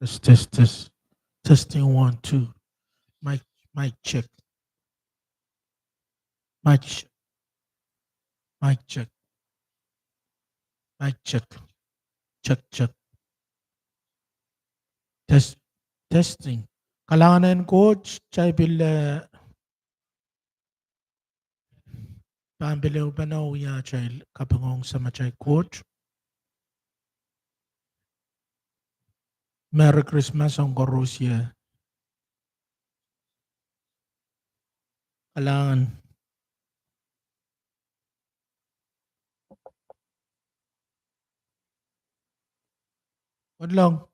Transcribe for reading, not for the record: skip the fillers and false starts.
Test, test, test. Testing one, two. Mic, mic check. Mic check. Mic check. Mic check. Check, check. Test, testing. Kailangan na yun, coach. Chay bile. Pambili ba na uya chay kapangong sama chay coach. Merry Christmas ang korosya. Kailangan. Wag lang.